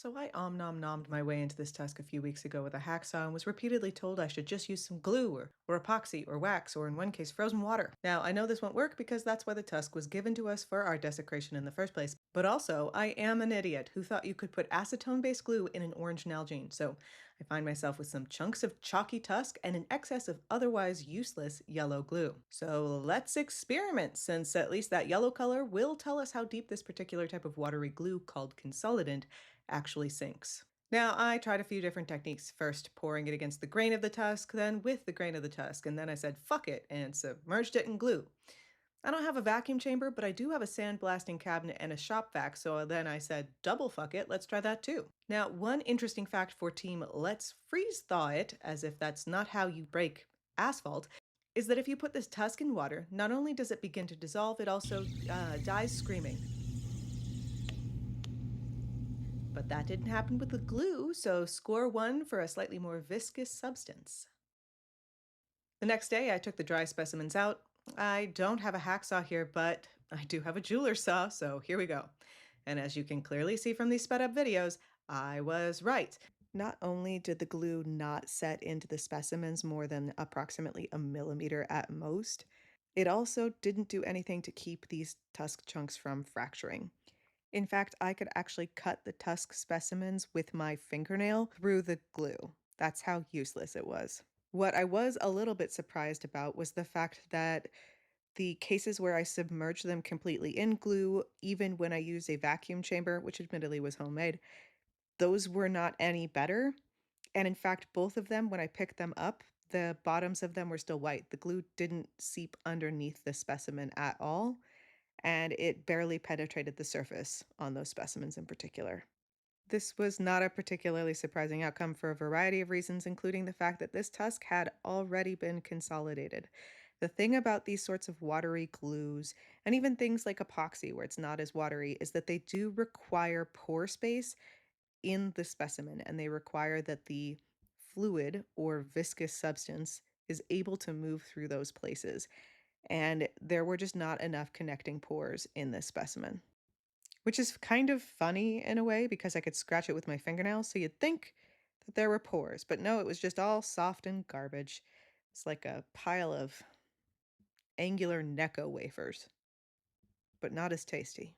So I nommed my way into this tusk a few weeks ago with a hacksaw and was repeatedly told I should just use some glue or epoxy or wax or in one case frozen water. Now I know this won't work because that's why the tusk was given to us for our desecration in the first place. But also I am an idiot who thought you could put acetone-based glue in an orange Nalgene. So I find myself with some chunks of chalky tusk and an excess of otherwise useless yellow glue. So let's experiment, since at least that yellow color will tell us how deep this particular type of watery glue called consolidant actually sinks. Now, I tried a few different techniques, first pouring it against the grain of the tusk, then with the grain of the tusk, and then I said fuck it and submerged it in glue. I don't have a vacuum chamber, but I do have a sandblasting cabinet and a shop vac, so then I said double fuck it, let's try that too. Now, one interesting fact for Team Let's Freeze Thaw It, as if that's not how you break asphalt, is that if you put this tusk in water, not only does it begin to dissolve, it also dies screaming. But that didn't happen with the glue, so score one for a slightly more viscous substance. The next day, I took the dry specimens out. I don't have a hacksaw here, but I do have a jeweler's saw, so here we go. And as you can clearly see from these sped up videos, I was right. Not only did the glue not set into the specimens more than approximately a millimeter at most, it also didn't do anything to keep these tusk chunks from fracturing. In fact, I could actually cut the tusk specimens with my fingernail through the glue. That's how useless it was. What I was a little bit surprised about was the fact that the cases where I submerged them completely in glue, even when I used a vacuum chamber, which admittedly was homemade, those were not any better. And in fact, both of them, when I picked them up, the bottoms of them were still white. The glue didn't seep underneath the specimen at all, and it barely penetrated the surface on those specimens in particular. This was not a particularly surprising outcome for a variety of reasons, including the fact that this tusk had already been consolidated. The thing about these sorts of watery glues, and even things like epoxy, where it's not as watery, is that they do require pore space in the specimen, and they require that the fluid or viscous substance is able to move through those places. And there were just not enough connecting pores in this specimen. Which is kind of funny in a way because I could scratch it with my fingernails, so you'd think that there were pores, but no, it was just all soft and garbage. It's like a pile of angular Necco wafers, but not as tasty.